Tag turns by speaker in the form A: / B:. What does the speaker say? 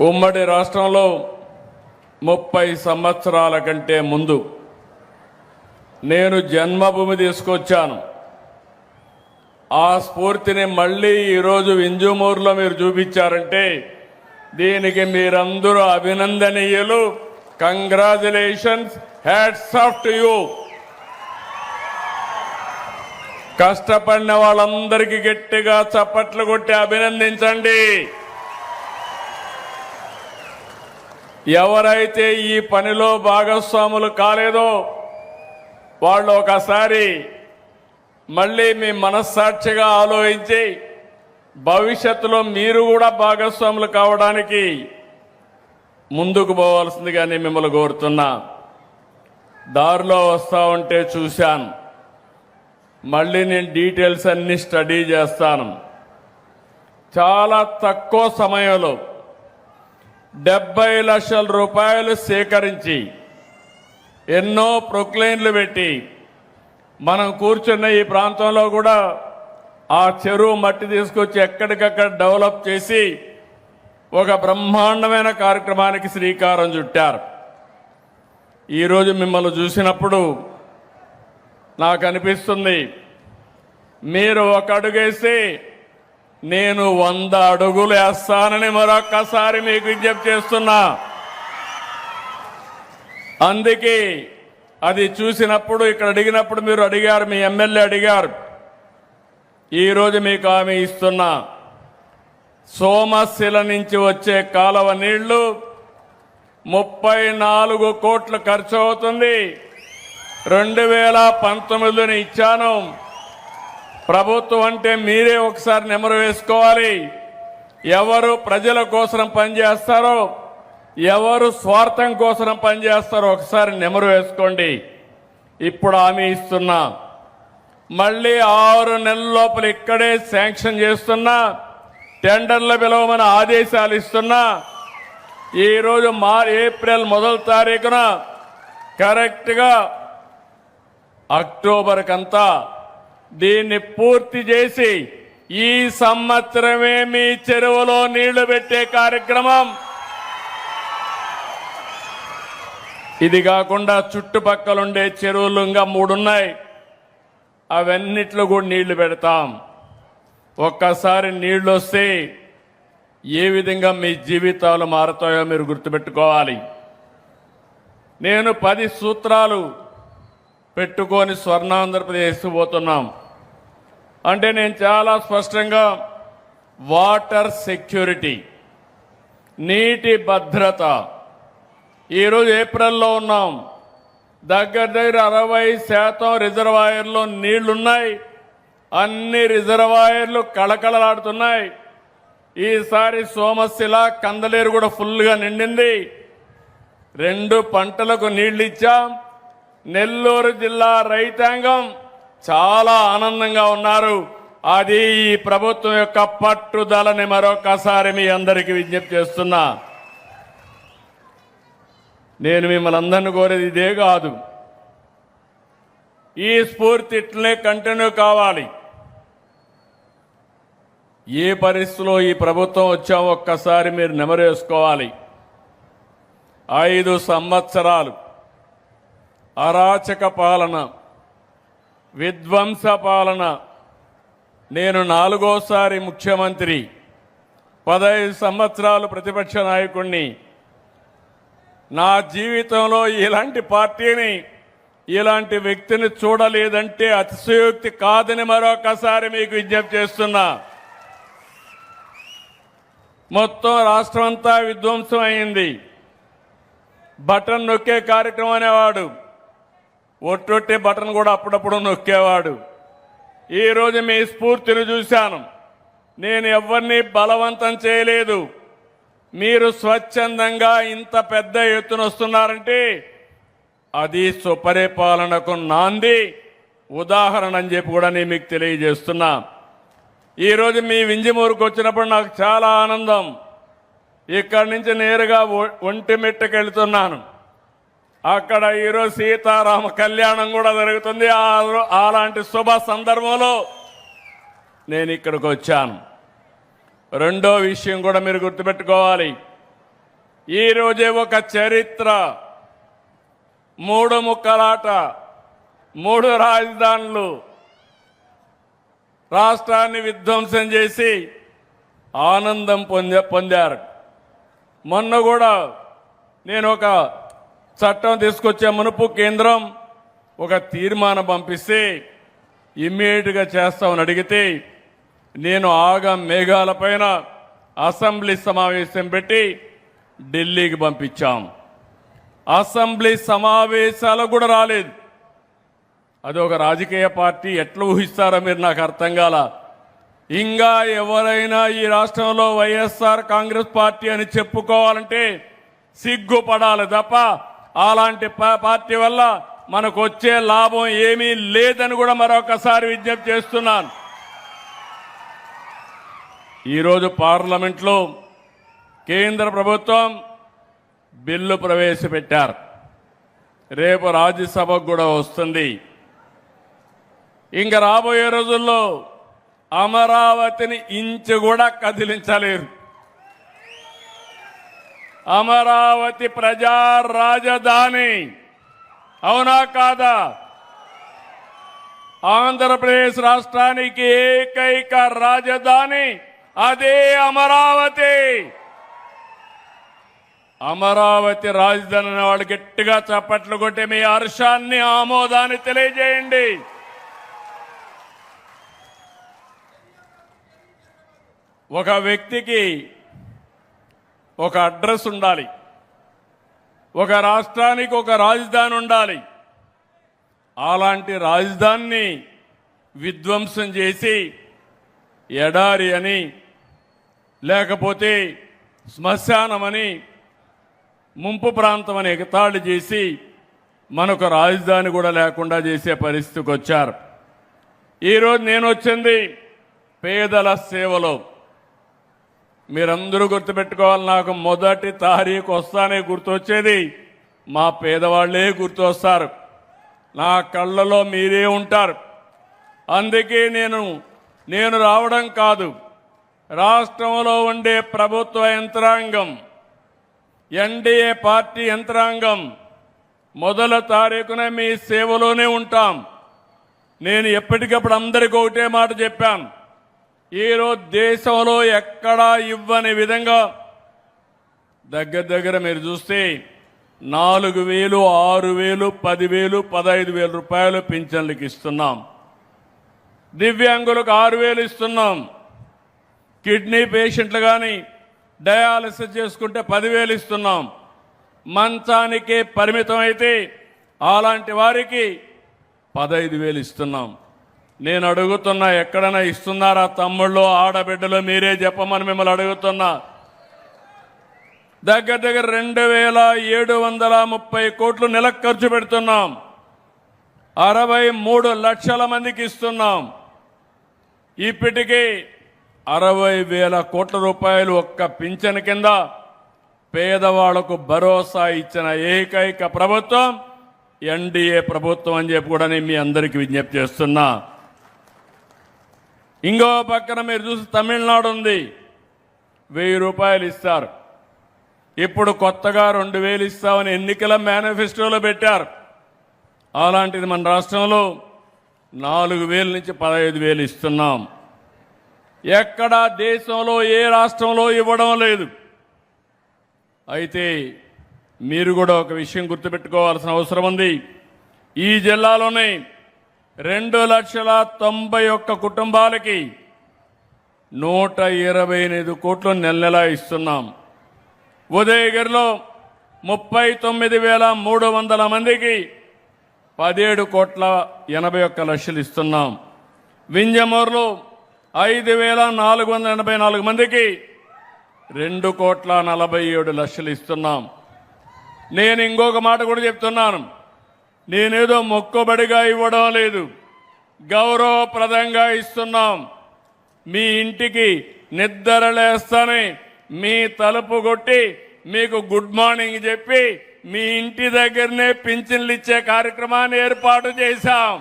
A: ఉమ్మడి రాష్ట్రంలో 30 సంవత్సరాల కంటే ముందు నేను జన్మభూమి తీసుకొచ్చాను. ఆ స్ఫూర్తిని మళ్ళీ ఈరోజు వింజమూరులో మీరు చూపించారంటే దీనికి మీరందరూ అభినందనీయులు. Congratulations, hats off to you. కష్టపడిన వాళ్ళందరికీ గట్టిగా చప్పట్లు కొట్టి అభినందించండి. ఎవరైతే ఈ పనిలో భాగస్వాములు కాలేదో వాళ్ళు ఒకసారి మళ్ళీ మీ మనస్సాక్షిగా ఆలోచించి భవిష్యత్తులో మీరు కూడా భాగస్వాములు కావడానికి ముందుకు పోవాల్సిందిగా నేను మిమ్మల్ని కోరుతున్నా. దారిలో వస్తా ఉంటే చూశాను. మళ్ళీ నేను డీటెయిల్స్ అన్ని స్టడీ చేస్తాను. చాలా తక్కువ సమయంలో 70 లక్షల రూపాయలు సేకరించి ఎన్నో ప్రొక్లైన్లు పెట్టి మనం కూర్చున్న ఈ ప్రాంతంలో కూడా ఆ చెరువు మట్టి తీసుకొచ్చి ఎక్కడికక్కడ డెవలప్ చేసి ఒక బ్రహ్మాండమైన కార్యక్రమానికి శ్రీకారం చుట్టారు. ఈరోజు మిమ్మల్ని చూసినప్పుడు నాకు అనిపిస్తుంది, మీరు ఒక అడుగేసి నేను 100 అడుగులు వేస్తానని మరొక్కసారి మీకు విజ్ఞప్తి చేస్తున్నా. అందుకే అది చూసినప్పుడు ఇక్కడ అడిగినప్పుడు మీరు అడిగారు, మీ ఎమ్మెల్యే అడిగారు. ఈరోజు మీకు హామీ ఇస్తున్నా, సోమశిల నుంచి వచ్చే కాలువ నీళ్లు 34 కోట్లు ఖర్చు అవుతుంది. 2019 ఇచ్చాను. ప్రభుత్వం అంటే మీరే ఒకసారి నెమరు వేసుకోవాలి. ఎవరు ప్రజల కోసం పనిచేస్తారో, ఎవరు స్వార్థం కోసం పనిచేస్తారో ఒకసారి నెమరు వేసుకోండి. ఇప్పుడు హామీ ఇస్తున్నా, మళ్ళీ 6 నెలల లోపల ఇక్కడే శాంక్షన్ చేస్తున్నా, టెండర్లు పిలవమని ఆదేశాలు ఇస్తున్నా. ఈరోజు ఏప్రిల్ 1వ తారీఖున కరెక్ట్గా అక్టోబర్ కంతా దీన్ని పూర్తి చేసి ఈ సంవత్సరమే మీ చెరువులో నీళ్లు పెట్టే కార్యక్రమం. ఇది కాకుండా చుట్టుపక్కలుండే చెరువులు ఇంకా 3 ఉన్నాయి. అవన్నిట్లో కూడా నీళ్లు పెడతాం. ఒక్కసారి నీళ్లు వస్తే ఏ విధంగా మీ జీవితాలు మారుతాయో మీరు గుర్తుపెట్టుకోవాలి. నేను 10 సూత్రాలు పెట్టుకొని స్వర్ణాంధ్రప్రదేశ్ పోతున్నాం. అంటే నేను చాలా స్పష్టంగా వాటర్ సెక్యూరిటీ, నీటి భద్రత. ఈరోజు ఏప్రిల్లో ఉన్నాం. దగ్గర 60% రిజర్వాయర్లో నీళ్లున్నాయి. అన్ని రిజర్వాయర్లు కళకళలాడుతున్నాయి. ఈసారి సోమశిల, కందలేరు కూడా ఫుల్గా నిండింది. 2 పంటలకు నీళ్లు ఇచ్చాం. నెల్లూరు జిల్లా రైతాంగం చాలా ఆనందంగా ఉన్నారు. అది ఈ ప్రభుత్వం యొక్క పట్టుదలని మరొకసారి మీ అందరికీ విజ్ఞప్తి చేస్తున్నా. నేను మిమ్మల్ని అందరినీ కోరేది ఇదే కాదు, ఈ స్ఫూర్తి ఇట్లనే కంటిన్యూ కావాలి. ఏ పరిస్థితిలో ఈ ప్రభుత్వం వచ్చామో ఒక్కసారి మీరు నెమరేసుకోవాలి. 5 సంవత్సరాలు అరాచక పాలన, విధ్వంస పాలన. నేను 4వసారి ముఖ్యమంత్రి, 15 సంవత్సరాలు ప్రతిపక్ష నాయకుడిని. నా జీవితంలో ఇలాంటి పార్టీని, ఇలాంటి వ్యక్తిని చూడలేదంటే అతిశయోక్తి కాదని మరొకసారి మీకు విజ్ఞప్తి చేస్తున్నా. మొత్తం రాష్ట్రం అంతా విధ్వంసం అయింది. బటన్ నొక్కే కార్యక్రమం అనేవాడు, ఒట్టొట్టే బటన్ కూడా అప్పుడప్పుడు నొక్కేవాడు. ఈరోజు మీ స్ఫూర్తిని చూశాను. నేను ఎవరిని బలవంతం చేయలేదు. మీరు స్వచ్ఛందంగా ఇంత పెద్ద ఎత్తున వస్తున్నారంటే అది సుపరిపాలనకు నాంది, ఉదాహరణ అని చెప్పి కూడా నేను మీకు తెలియజేస్తున్నా. ఈరోజు మీ వింజమూరుకు వచ్చినప్పుడు నాకు చాలా ఆనందం. ఇక్కడి నుంచి నేరుగా ఒంటిమిట్టకి వెళ్తున్నాను. అక్కడ ఈరోజు సీతారామ కళ్యాణం కూడా జరుగుతుంది. అలాంటి శుభ సందర్భంలో నేను ఇక్కడికి వచ్చాను. రెండో విషయం కూడా మీరు గుర్తుపెట్టుకోవాలి. ఈ రోజే ఒక చరిత్ర, 3 ముక్కలాట, 3 రాజధానులు, రాష్ట్రాన్ని విధ్వంసం చేసి ఆనందం పొందారు. మొన్న కూడా నేను ఒక చట్టం తీసుకొచ్చే మునుపు కేంద్రం ఒక తీర్మానం పంపిస్తే ఇమ్మీడియట్గా చేస్తామని అడిగితే నేను మేఘాలపైన అసెంబ్లీ సమావేశం పెట్టి ఢిల్లీకి పంపించాం. అసెంబ్లీ సమావేశాలకు కూడా రాలేదు. అది ఒక రాజకీయ పార్టీ ఎట్లా ఊహిస్తారో మీరు నాకు అర్థం కాల. ఇంకా ఎవరైనా ఈ రాష్ట్రంలో వైఎస్ఆర్ కాంగ్రెస్ పార్టీ అని చెప్పుకోవాలంటే సిగ్గుపడాలి తప్ప అలాంటి పార్టీ వల్ల మనకు వచ్చే లాభం ఏమీ లేదని కూడా మరొకసారి విజ్ఞప్తి చేస్తున్నాను. ఈరోజు పార్లమెంట్లో కేంద్ర ప్రభుత్వం బిల్లు ప్రవేశపెట్టారు. రేపు రాజ్యసభకు కూడా వస్తుంది. ఇంకా రాబోయే రోజుల్లో అమరావతిని ఇంచు కూడా కదిలించలేరు. అమరావతి ప్రజా రాజధాని, అవునా కాదా? ఆంధ్రప్రదేశ్ రాష్ట్రానికి ఏకైక రాజధాని అదే అమరావతి. అమరావతి రాజధాని వాళ్ళు గట్టిగా చప్పట్లు కొట్టి మీ హర్షాన్ని, ఆమోదాన్ని తెలియజేయండి. ఒక వ్యక్తికి ఒక అడ్రస్ ఉండాలి, ఒక రాష్ట్రానికి ఒక రాజధాని ఉండాలి. అలాంటి రాజధానిని విధ్వంసం చేసి ఎడారి అని, లేకపోతే శ్మశానమని, ముంపు ప్రాంతం అని ఎగతాళి చేసి మనకు రాజధాని కూడా లేకుండా చేసే పరిస్థితికి వచ్చారు. ఈరోజు నేను వచ్చింది పేదల సేవలో. మీరందరూ గుర్తుపెట్టుకోవాలి, నాకు మొదటి తారీఖు వస్తానే గుర్తొచ్చేది మా పేదవాళ్లే గుర్తొస్తారు. నా కళ్ళలో మీరే ఉంటారు. అందుకే నేను రావడం కాదు, రాష్ట్రంలో ఉండే ప్రభుత్వ యంత్రాంగం, ఎన్డీఏ పార్టీ యంత్రాంగం మొదటి తారీఖున మీ సేవలోనే ఉంటాం. నేను ఎప్పటికప్పుడు అందరికీ ఒకటే మాట చెప్పాను. ఈరోజు దేశంలో ఎక్కడా ఇవ్వని విధంగా దగ్గర మీరు చూస్తే 4,000, 6,000, 10,000, 15,000 రూపాయలు పింఛన్లకు ఇస్తున్నాం. దివ్యాంగులకు 6,000 ఇస్తున్నాం. కిడ్నీ పేషెంట్లు కానీ డయాలసిస్ చేసుకుంటే 10,000 ఇస్తున్నాం. మంచానికే పరిమితం అయితే అలాంటి వారికి 15,000 ఇస్తున్నాం. నేను అడుగుతున్నా, ఎక్కడైనా ఇస్తున్నారా తమ్ముళ్ళు, ఆడబిడ్డలు? మీరే చెప్పమని మిమ్మల్ని అడుగుతున్నా. దగ్గర 2,730 కోట్లు నెలకు ఖర్చు పెడుతున్నాం. 63 లక్షల మందికి ఇస్తున్నాం. ఇప్పటికీ 60,000 కోట్ల రూపాయలు ఒక్క పింఛన్ కింద పేదవాళ్లకు భరోసా ఇచ్చిన ఏకైక ప్రభుత్వం ఎన్డీఏ ప్రభుత్వం అని చెప్పి కూడా నేను మీ అందరికీ విజ్ఞప్తి చేస్తున్నా. ఇంకో పక్కన మీరు చూసి తమిళనాడు ఉంది, 1,000 రూపాయలు ఇస్తారు. ఇప్పుడు కొత్తగా 2,000 ఇస్తామని ఎన్నికల మేనిఫెస్టోలో పెట్టారు. అలాంటిది మన రాష్ట్రంలో 4,000 నుంచి 15,000 ఇస్తున్నాం. ఎక్కడా దేశంలో ఏ రాష్ట్రంలో ఇవ్వడం లేదు. అయితే మీరు కూడా ఒక విషయం గుర్తుపెట్టుకోవాల్సిన అవసరం ఉంది. ఈ జిల్లాలోనే 2,91,000 కుటుంబాలకి 128 కోట్లు నెల ఇస్తున్నాం. ఉదయగిరిలో 39,300 మందికి 17,81,00,000 ఇస్తున్నాం. వింజమూరులో 5,484 మందికి 2,47,00,000 ఇస్తున్నాం. నేను ఇంకొక మాట కూడా చెప్తున్నాను. నేనేదో మొక్కుబడిగా ఇవ్వడం లేదు, గౌరవప్రదంగా ఇస్తున్నాం. మీ ఇంటికి నిద్ర లేస్తానే మీ తలుపు కొట్టి మీకు గుడ్ మార్నింగ్ చెప్పి మీ ఇంటి దగ్గరనే పింఛన్లు ఇచ్చే కార్యక్రమాన్ని ఏర్పాటు చేశాం.